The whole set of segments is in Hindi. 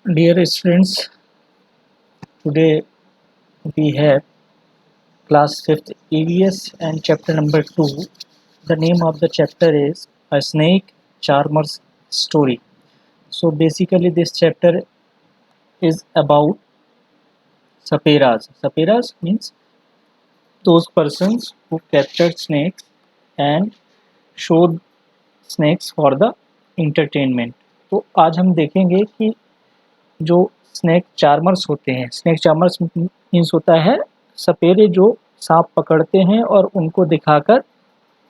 Dear students, today we have class 5th EVS and chapter number 2. The name of the chapter is A Snake Charmer's Story. So basically this chapter is about saperas. Saperas means those persons who captured snakes and showed snakes for the entertainment. तो आज हम देखेंगे कि जो स्नेक चार्मर्स होते हैं, स्नेक चार्मर्स मीन्स होता है सपेरे जो सांप पकड़ते हैं और उनको दिखाकर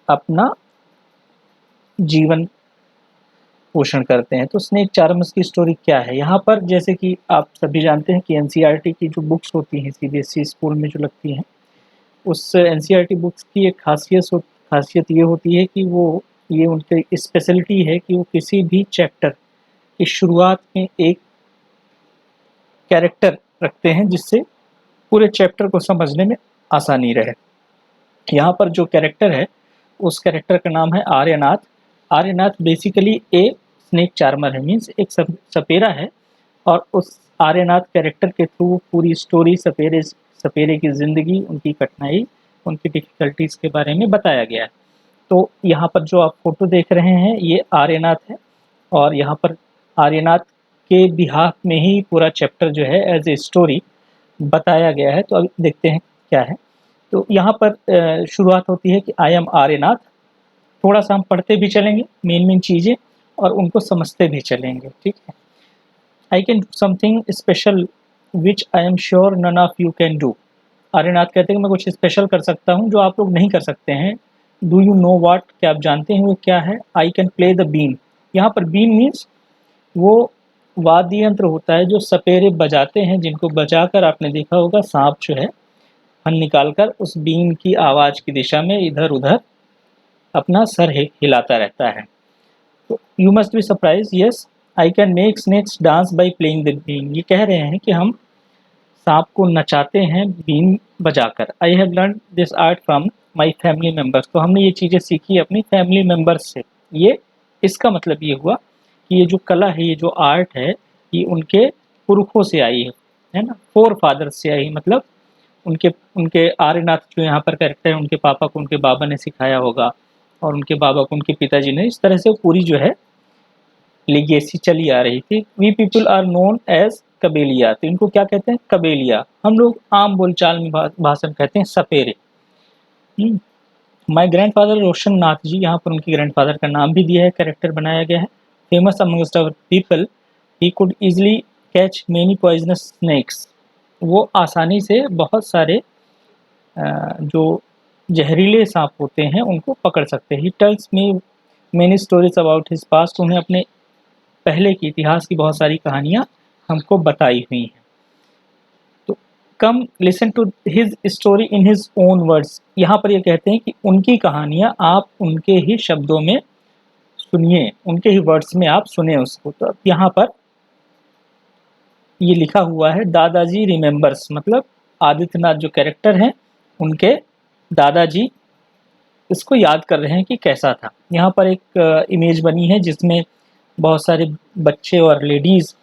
अपना जीवन पोषण करते हैं। तो स्नेक चार्मर्स की स्टोरी क्या है? यहाँ पर जैसे कि आप सभी जानते हैं कि एनसीईआरटी की जो बुक्स होती हैं सीबीएसई स्कूल में जो लगती हैं, उस एनसीईआरटी बुक्स की एक खासियत ये होती है कि ये उनकी स्पेशलिटी है कि वो किसी भी चैप्टर की शुरुआत में एक कैरेक्टर रखते हैं जिससे पूरे चैप्टर को समझने में आसानी रहे। यहाँ पर जो कैरेक्टर है उस कैरेक्टर का नाम है Aryanath. Aryanath basically a snake charmer है, मीन्स एक सपेरा है, और उस आर्यनाथ कैरेक्टर के थ्रू पूरी स्टोरी सपेरे की ज़िंदगी, उनकी कठिनाई, उनकी डिफ़िकल्टीज़ के बारे में बताया गया है। तो यहाँ पर जो आप फोटो देख रहे हैं ये आर्यनाथ है, और यहाँ पर आर्यनाथ के बिहाफ में ही पूरा चैप्टर जो है एज ए स्टोरी बताया गया है। तो अब देखते हैं क्या है। तो यहाँ पर शुरुआत होती है कि आई एम आर्यनाथ। थोड़ा सा हम पढ़ते भी चलेंगे मेन चीज़ें और उनको समझते भी चलेंगे, ठीक है। I can do something special which I am sure none of you can do. Aryanath कहते हैं कि मैं कुछ स्पेशल कर सकता हूँ जो आप लोग नहीं कर सकते हैं। डू यू नो वाट, क्या आप जानते हैं वो क्या है? I can play the been. यहाँ पर बीन मीन्स वो वाद्य यंत्र होता है जो सपेरे बजाते हैं, जिनको बजाकर आपने देखा होगा सांप जो है फन निकालकर उस बीन की आवाज़ की दिशा में इधर उधर अपना सर हिलाता रहता है। तो you must be surprise, yes I can make snakes dance by playing the been. ये कह रहे हैं कि हम सांप को नचाते हैं बीन बजाकर। I have learn this art from my family members. तो हमने ये चीज़ें सीखी अपनी फैमिली मेम्बर्स से। ये इसका मतलब ये हुआ कि ये जो कला है, ये जो आर्ट है, ये उनके पुरखों से आई है ना, फोर फादर्स से आई। मतलब उनके उनके आर्यनाथ जो यहाँ पर कैरेक्टर है, उनके पापा को उनके बाबा ने सिखाया होगा, और उनके बाबा को उनके पिताजी ने। इस तरह से पूरी जो है लेगेसी चली आ रही थी। We people are known as Kabelia. तो इनको क्या कहते हैं? कबेलिया। हम लोग आम बोलचाल में भाषण कहते हैं सपेरे। माई ग्रैंड फादर रोशन नाथ जी, यहाँ पर उनके ग्रैंड फादर का नाम भी दिया है, कैरेक्टर बनाया गया है। Famous amongst our people, he could easily catch many poisonous snacks. वो आसानी से बहुत सारे जो जहरीले सांप होते हैं उनको पकड़ सकते हैं। He tells me many stories about his past. उन्हें अपने पहले की इतिहास की बहुत सारी कहानियाँ हमको बताई हुई हैं। तो come listen to his story in his own words. यहाँ पर ये कहते हैं कि उनकी कहानियाँ आप उनके ही शब्दों में सुनिए, उनके ही वर्ड्स में आप सुने उसको। तो यहाँ पर ये लिखा हुआ है दादाजी रिमेम्बर्स, मतलब आदित्यनाथ जो कैरेक्टर हैं उनके दादाजी इसको याद कर रहे हैं कि कैसा था। यहाँ पर एक इमेज बनी है जिसमें बहुत सारे बच्चे और लेडीज़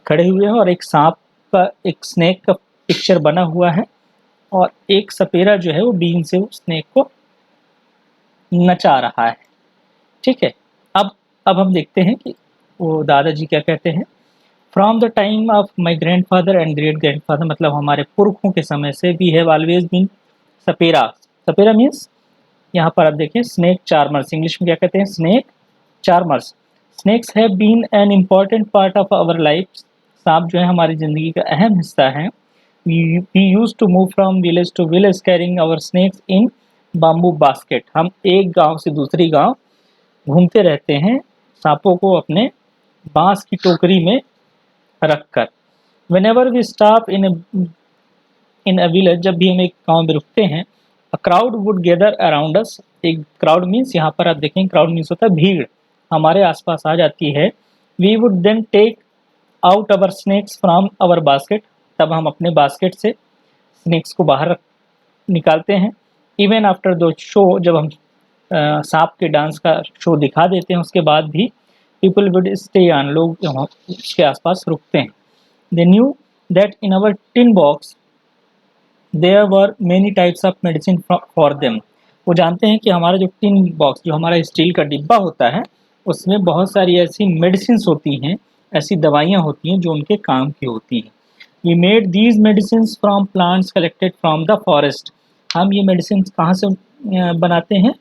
खड़े हुए हैं, और एक सांप का, एक स्नेक का पिक्चर बना हुआ है, और एक सपेरा जो है वो बीन से उस स्नेक को नचा रहा है, ठीक है। अब हम देखते हैं कि वो दादाजी क्या कहते हैं। From the time of my grandfather and great grandfather, मतलब हमारे पुरखों के समय से, we have always been sapera. Sapera means यहाँ पर आप देखें स्नेक चार्मर्स, इंग्लिश में क्या कहते हैं? Snake charmers. Snakes have been an important part of our life. सांप जो है हमारी ज़िंदगी का अहम हिस्सा है। We use to move from village to village carrying our snakes in bamboo basket. हम एक गांव से दूसरी गांव घूमते रहते हैं सांपों को अपने बांस की टोकरी में रखकर। Whenever we stop in a village, जब भी हम एक गांव में रुकते हैं, a crowd would gather around us। एक crowd means यहाँ पर आप देखें crowd means होता है भीड़, हमारे आसपास आ जाती है। We would then take out our snakes from our basket। तब हम अपने बास्केट से स्नेक्स को बाहर निकालते हैं। Even after the show, जब हम सांप के डांस का शो दिखा देते हैं उसके बाद भी पीपल वुड स्टे ऑन, लोग वहाँ उसके आसपास रुकते हैं। They knew that in our tin box there were many types of medicine for them. वो जानते हैं कि हमारा जो टिन बॉक्स, जो हमारा स्टील का डिब्बा होता है, उसमें बहुत सारी ऐसी मेडिसिन होती हैं, ऐसी दवाइयाँ होती हैं जो उनके काम की होती हैं। We made these medicine from plants collected from the forest. हम ये मेडिसिन कहाँ से बनाते हैं?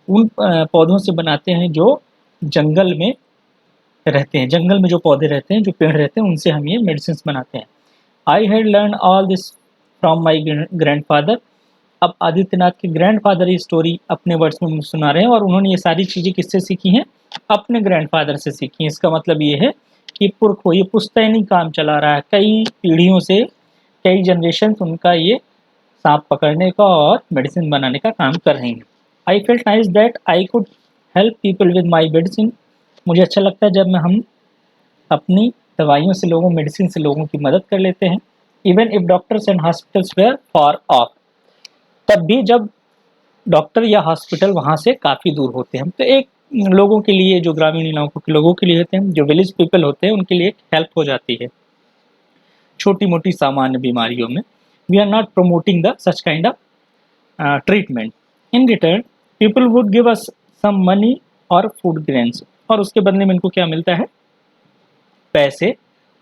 उन पौधों से बनाते हैं जो जंगल में रहते हैं। जंगल में जो पौधे रहते हैं, जो पेड़ रहते हैं, उनसे हम ये मेडिसिन बनाते हैं। I had learn all this from my grandfather. अब आदित्यनाथ के ग्रैंडफादर ये स्टोरी अपने वर्ड्स में सुना रहे हैं, और उन्होंने ये सारी चीज़ें किससे सीखी हैं? अपने ग्रैंडफादर से सीखी हैं। इसका मतलब ये है कि पुरखों, ये पुश्तैनी काम चला रहा है, कई पीढ़ियों से, कई जनरेशन उनका ये सांप पकड़ने का और मेडिसिन बनाने का काम कर रही हैं। I felt nice that I could help people with my medicine. मुझे अच्छा लगता है जब हम अपनी दवाइयों से लोगों, मेडिसिन से लोगों की मदद कर लेते हैं। Even if doctors and hospitals were far off, तब भी जब डॉक्टर या हॉस्पिटल वहाँ से काफ़ी दूर होते हैं। तो एक लोगों के लिए, जो ग्रामीण इलाकों के लोगों के लिए होते हैं, जो विलेज पीपल होते हैं, उनके लिए हेल्प हो जाती है छोटी मोटी सामान्य बीमारियों में। We are not promoting the such kind of treatment. In return people would give us some money और फूड ग्रेन्स, और उसके बदले में इनको क्या मिलता है? पैसे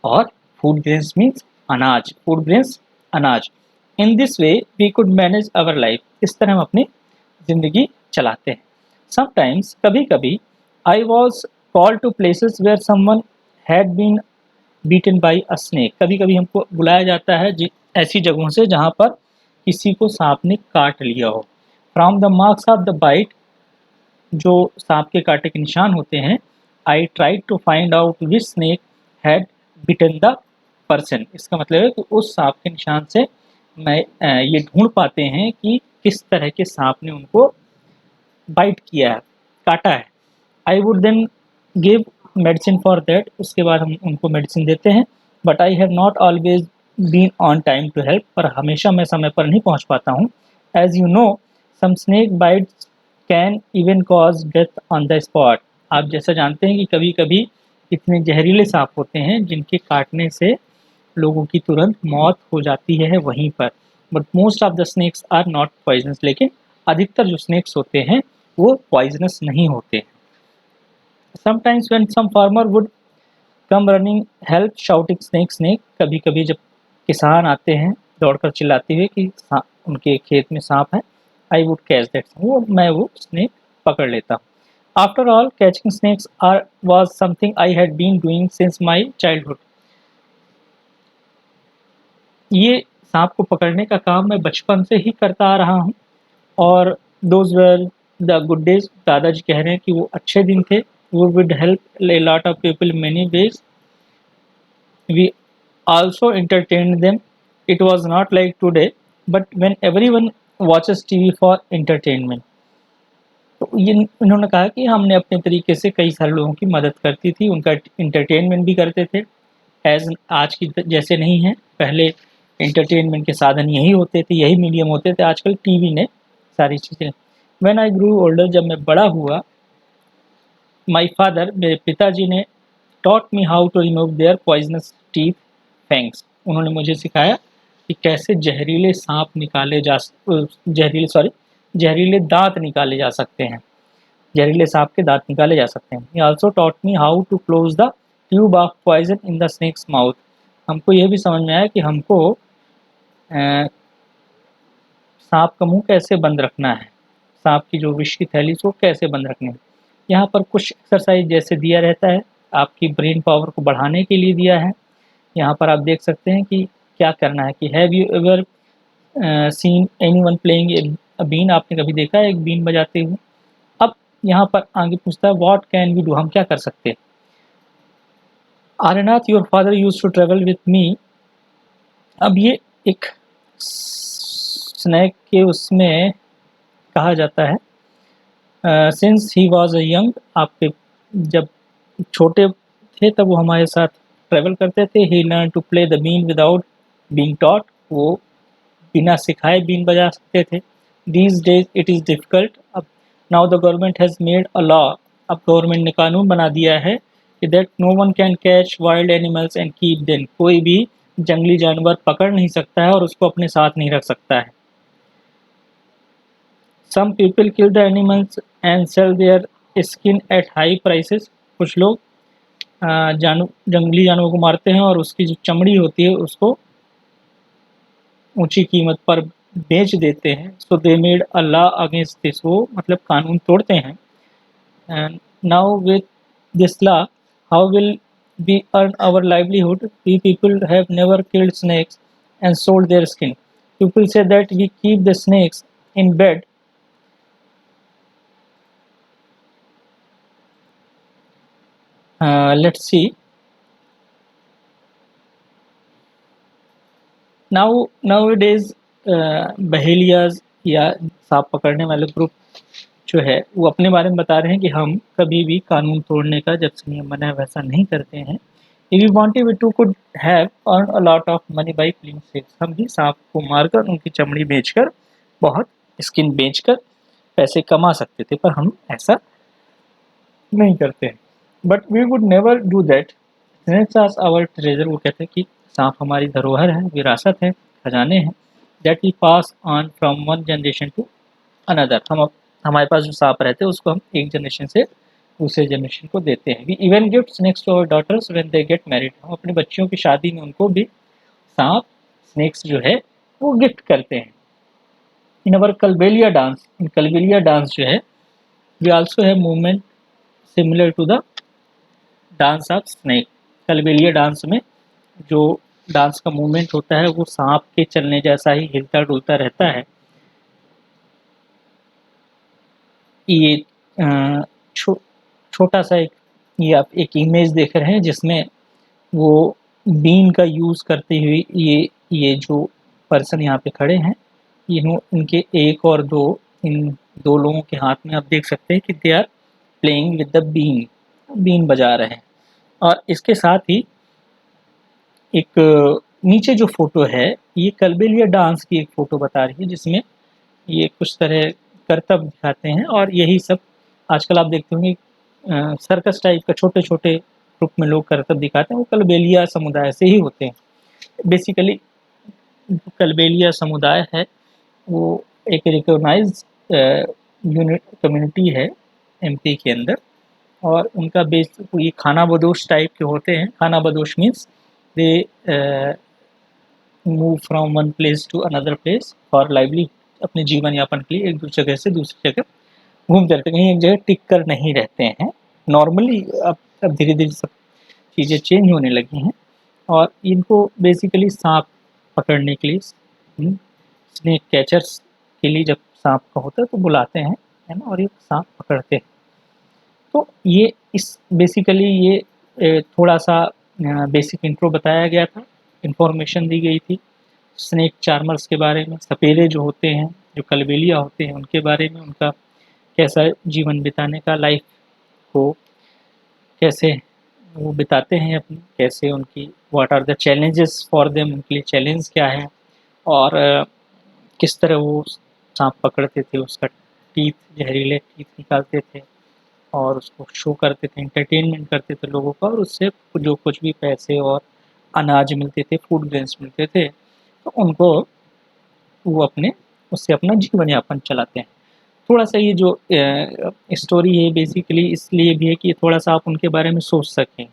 और फूड ग्रेन्स मीन्स अनाज, फूड ग्रेन्स अनाज। In this way we could manage our life. इस तरह हम अपनी ज़िंदगी चलाते हैं। समटाइम्स, कभी कभी, I was called to places where someone had been beaten by a snake. कभी कभी हमको बुलाया जाता है ऐसी जगहों से जहाँ पर किसी को सांप ने काट लिया हो। From the marks of the bite, जो सांप के कांटे के निशान होते हैं, I try to find out which snake had bitten the person. इसका मतलब है कि उस सांप के निशान से मैं ये ढूंढ पाते हैं कि किस तरह के सांप ने उनको बाइट किया है, काटा है। I would then give medicine for that. उसके बाद हम उनको मेडिसिन देते हैं। But I have not always been on time to help, पर हमेशा मैं समय पर नहीं पहुंच पाता हूँ। As you know, some snake bites can even cause death on the spot. आप जैसा जानते हैं कि कभी कभी इतने जहरीले सांप होते हैं जिनके काटने से लोगों की तुरंत मौत हो जाती है वहीं पर। But most of the snakes are not poisonous. लेकिन अधिकतर जो स्नेक्स होते हैं वो पॉइजनस नहीं होते। Sometimes when some farmer would come running help shouting snake snake. कभी कभी जब किसान आते हैं दौड़कर चिल्लाते हुए कि उनके खेत में सांप है, आई वुड कैच दैट, मैं वो स्नेक पकड़ लेता हूँ। After all, catching snakes are was something I had been doing since my childhood. ये सांप को पकड़ने का काम मैं बचपन से ही करता आ रहा हूँ, और those were the good days. दादाजी कह रहे हैं कि वो अच्छे दिन थे। वो would help a lot of people in many ways. We also entertained them. It was not like today, but when everyone watches TV for entertainment. तो ये इन्होंने कहा कि हमने अपने तरीके से कई सारे लोगों की मदद करती थी, उनका इंटरटेनमेंट भी करते थे। एज आज की जैसे नहीं है, पहले इंटरटेनमेंट के साधन यही होते थे, यही मीडियम होते थे। आजकल टीवी ने सारी चीज़ें। व्हेन आई ग्रू ओल्डर, जब मैं बड़ा हुआ, माई फादर, मेरे पिताजी ने taught me how to remove their poisonous teeth fangs. उन्होंने मुझे सिखाया कि कैसे जहरीले दांत निकाले जा सकते हैं, जहरीले सांप के दांत निकाले जा सकते हैं। He also taught me how to close the tube of poison in the snake's mouth. हमको यह भी समझ में आया कि हमको सांप का मुंह कैसे बंद रखना है, सांप की जो विष की थैली को कैसे बंद रखनी है। यहाँ पर कुछ एक्सरसाइज जैसे दिया रहता है, आपकी ब्रेन पावर को बढ़ाने के लिए दिया है। यहाँ पर आप देख सकते हैं कि क्या करना है कि have you ever seen anyone playing a been. आपने कभी देखा है एक बीन बजाते हुए? अब यहाँ पर आगे पूछता है व्हाट कैन वी डू, हम क्या कर सकते हैं। Aryanath, your father used to travel with me. अब ये एक स्नेक के उसमें कहा जाता है, since he was a young, आपके जब छोटे थे तब वो हमारे साथ ट्रेवल करते थे। He learn to play the been without being taught, वो बिना सिखाए बीन बजा सकते थे। These days it is difficult. अब now the government has made a law, अब गवर्नमेंट ने कानून बना दिया है कि that no one can catch wild animals and keep them, कोई भी जंगली जानवर पकड़ नहीं सकता है और उसको अपने साथ नहीं रख सकता है। Some people kill the animals and sell their skin at high prices, कुछ लोग जंगली जानवरों को मारते हैं और उसकी जो चमड़ी होती है उसको ऊंची कीमत पर बेच देते हैं। So they made a law against this, वो मतलब कानून तोड़ते हैं। And now with this law how will we earn our livelihood? We people have never killed snakes and sold their skin. People say that we keep the snakes in bed. Let's see. Nowadays बहेलियाज या सांप पकड़ने वाले ग्रुप जो है वो अपने बारे में बता रहे हैं कि हम कभी भी कानून तोड़ने का जब से नियम बना है वैसा नहीं करते हैं। If we wanted, we too could have earned a lot of money by killing snakes. हम भी सांप को मारकर उनकी चमड़ी बेचकर बहुत स्किन बेचकर पैसे कमा सकते थे, पर हम ऐसा नहीं करते हैं। But we would never do that. Snakes are our treasure, वो कहते हैं कि सांप हमारी धरोहर है, विरासत है, खजाने हैं। That we pass on from one generation to another, हम हमारे पास जो सांप रहते हैं उसको हम एक जनरेशन से दूसरे जनरेशन को देते हैं। We even gift snakes to our daughters when they get married, हम अपने बच्चियों की शादी में उनको भी सांप स्नेक्स जो है वो गिफ्ट करते हैं। In our Kalbelia dance, in Kalbelia dance जो है we also have movement similar to the dance of snake. Kalbelia dance में जो डांस का मूवमेंट होता है वो सांप के चलने जैसा ही हिलता डुलता रहता है। ये छोटा सा ये आप एक इमेज देख रहे हैं जिसमें वो बीन का यूज़ करते हुए ये जो पर्सन यहाँ पे खड़े हैं, इनके एक और दो, इन दो लोगों के हाथ में आप देख सकते हैं कि they are playing with the been, बीन बजा रहे हैं। और इसके साथ ही एक नीचे जो फोटो है ये कलबेलिया डांस की एक फ़ोटो बता रही है जिसमें ये कुछ तरह करतब दिखाते हैं। और यही सब आजकल आप देखते होंगे सर्कस टाइप का छोटे छोटे ग्रुप में लोग करतब दिखाते हैं, वो कलबेलिया समुदाय से ही होते हैं। बेसिकली कलबेलिया समुदाय है वो एक रिकॉग्नाइज यूनिट कम्युनिटी है एमपी के अंदर, और उनका बेस ये खाना बदोश टाइप के होते हैं। खाना बदोश means they move from one place to another place for lively, अपने जीवन यापन के लिए एक दूसरी जगह से दूसरी जगह घूमते रहते हैं, कहीं एक जगह टिक कर नहीं रहते हैं। नॉर्मली अब धीरे धीरे सब चीज़ें चेंज होने लगी हैं और इनको बेसिकली सांप पकड़ने के लिए स्नेक कैचर्स के लिए जब सांप का होता है तो बुलाते हैं, है ना, और ये सांप पकड़ते हैं। तो ये इस बेसिकली ये थोड़ा सा बेसिक इंट्रो बताया गया था, इन्फॉर्मेशन दी गई थी स्नेक चार्मर्स के बारे में, सपेरे जो होते हैं, जो कलबेलिया होते हैं उनके बारे में, उनका कैसा जीवन बिताने का, लाइफ को कैसे वो बिताते हैं अपनी, कैसे उनकी what are the challenges for them, उनके लिए चैलेंज क्या है, और किस तरह वो सांप पकड़ते थे, उसका टीथ, जहरीले टीथ निकालते थे और उसको शो करते थे, एंटरटेनमेंट करते थे लोगों का, और उससे जो कुछ भी पैसे और अनाज मिलते थे, फूड ग्रेन्स मिलते थे, तो उनको वो अपने उससे अपना जीवन यापन चलाते हैं। थोड़ा सा ये जो स्टोरी है बेसिकली इसलिए भी है कि थोड़ा सा आप उनके बारे में सोच सकें,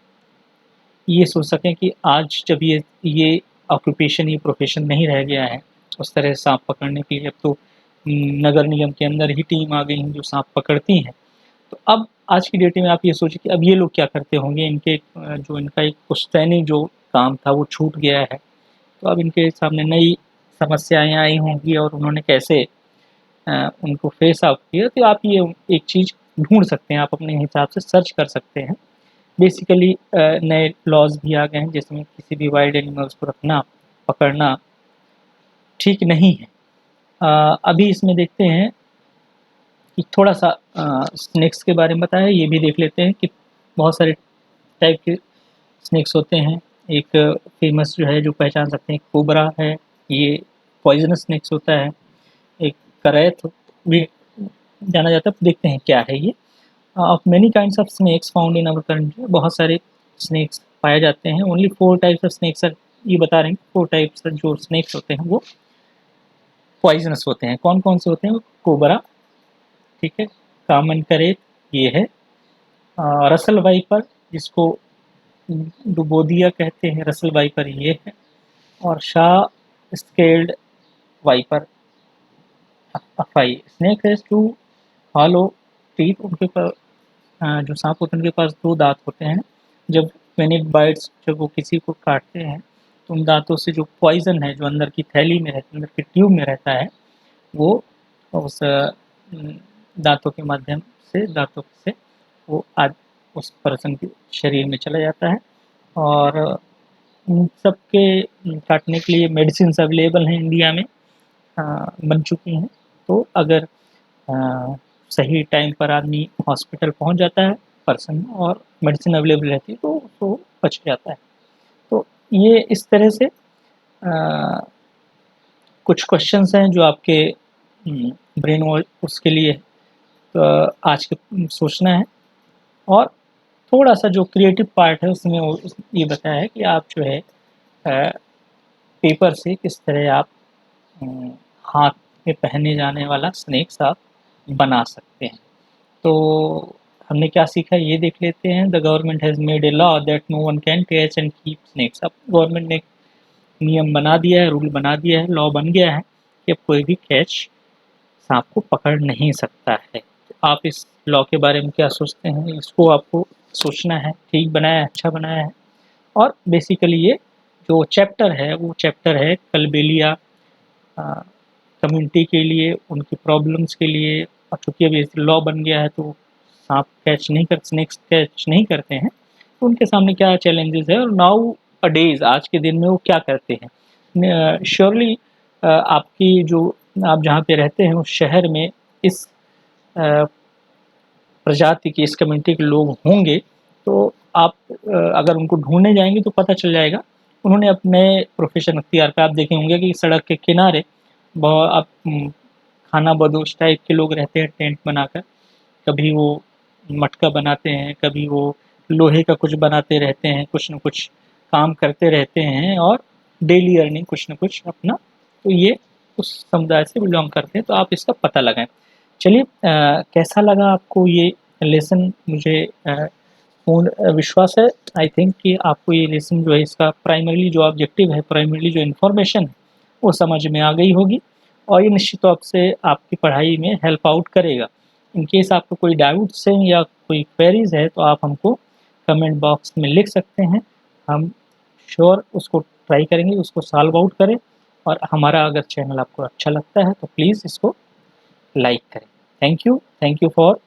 ये सोच सकें कि आज जब ये ऑक्यूपेशन, ये प्रोफेशन नहीं रह गया है उस तरह सांप पकड़ने के लिए, अब तो नगर निगम के अंदर ही टीम आ गई हैं जो सांप पकड़ती हैं। तो अब आज की डेट में आप ये सोचिए कि अब ये लोग क्या करते होंगे, इनके जो इनका एक पुश्तैनी जो काम था वो छूट गया है, तो अब इनके सामने नई समस्याएं आई होंगी और उन्होंने कैसे उनको फेस आउट किया। तो आप ये एक चीज़ ढूंढ सकते हैं, आप अपने हिसाब से सर्च कर सकते हैं। बेसिकली नए लॉज भी आ गए हैं जिसमें किसी भी वाइल्ड एनिमल्स को रखना, पकड़ना ठीक नहीं है। अभी इसमें देखते हैं कि थोड़ा सा स्नेक्स के बारे में बताया, ये भी देख लेते हैं कि बहुत सारे टाइप के स्नेक्स होते हैं। एक फेमस जो है जो पहचान सकते हैं कोबरा है, ये पॉइजनस स्नेक्स होता है। एक करैथ भी जाना जाता है, देखते हैं क्या है ये। Of many kinds of snakes found in our country, बहुत सारे स्नेक्स पाए जाते हैं। Only 4 types of snakes are, ये बता रहे हैं 4 टाइप्स जो स्नेक्स होते हैं वो पॉइजनस होते हैं। कौन कौन से होते हैं? कोबरा, ठीक है, कामन करेट ये है, रसल वाइपर जिसको डुबोदिया कहते हैं, रसल वाइपर ये है, और शाह स्केल्ड वाइपर अफाई। Snake has two hollow teeth, उनके पास जो सांप होते हैं उनके पास 2 दांत होते हैं। जब व्हेन इट बाइट्स, जब वो किसी को काटते हैं तो उन दांतों से जो पॉइजन है जो अंदर की थैली में रहता है, अंदर की ट्यूब में रहता है, वो उस दांतों के माध्यम से, दांतों से वो आज उस पर्सन के शरीर में चला जाता है। और इन सबके काटने के लिए मेडिसिन अवेलेबल हैं इंडिया में, बन चुकी हैं। तो अगर सही टाइम पर आदमी हॉस्पिटल पहुंच जाता है पर्सन और मेडिसिन अवेलेबल रहती है तो वो बच जाता है। तो ये इस तरह से कुछ क्वेश्चंस हैं जो आपके ब्रेन वॉश उसके लिए आज के सोचना है। और थोड़ा सा जो क्रिएटिव पार्ट है उसमें ये बताया है कि आप जो है पेपर से किस तरह आप हाथ में पहने जाने वाला स्नेक्स आप बना सकते हैं। तो हमने क्या सीखा ये देख लेते हैं। The government has made a law that no one can catch and keep snakes. अब गवर्नमेंट ने नियम बना दिया है, रूल बना दिया है, लॉ बन गया है कि अब कोई भी कैच सांप को पकड़ नहीं सकता है। तो आप इस लॉ के बारे में क्या सोचते हैं? इसको आपको सोचना है, ठीक बनाया है, अच्छा बनाया है। और बेसिकली ये जो चैप्टर है वो चैप्टर है कलबेलिया कम्युनिटी के लिए, उनकी प्रॉब्लम्स के लिए। और चूँकि अभी लॉ बन गया है तो सांप कैच नहीं कर, स्नेक्स कैच नहीं करते हैं, तो उनके सामने क्या चैलेंजेस है और नाउ अ डेज, आज के दिन में वो क्या करते हैं। श्योरली आपकी जो आप जहाँ पे रहते हैं उस शहर में इस प्रजाति के, इस कम्युनिटी के लोग होंगे, तो आप अगर उनको ढूंढने जाएंगे तो पता चल जाएगा। उन्होंने अपने प्रोफेशन अख्तियार का, आप देखे होंगे कि सड़क के किनारे बहुत आप खाना बदोश टाइप के लोग रहते हैं टेंट बनाकर। कभी वो मटका बनाते हैं, कभी वो लोहे का कुछ बनाते रहते हैं, कुछ न कुछ काम करते रहते हैं और डेली अर्निंग कुछ न कुछ अपना, तो ये उस समुदाय से बिलोंग करते हैं। तो आप इसका पता लगाएं। चलिए, कैसा लगा आपको ये लेसन? मुझे पूर्ण विश्वास है, आई थिंक, कि आपको ये लेसन जो है इसका प्राइमरीली जो ऑब्जेक्टिव है, प्राइमरीली जो इन्फॉर्मेशन है वो समझ में आ गई होगी और ये निश्चित तौर से आपकी पढ़ाई में हेल्प आउट करेगा। इन केस आपको कोई डाउट्स हैं या कोई क्वेरीज है तो आप हमको कमेंट बॉक्स में लिख सकते हैं। हम श्योर उसको ट्राई करेंगे, उसको सॉल्व आउट करें। और हमारा अगर चैनल आपको अच्छा लगता है तो प्लीज़ इसको लाइक करें। Thank you for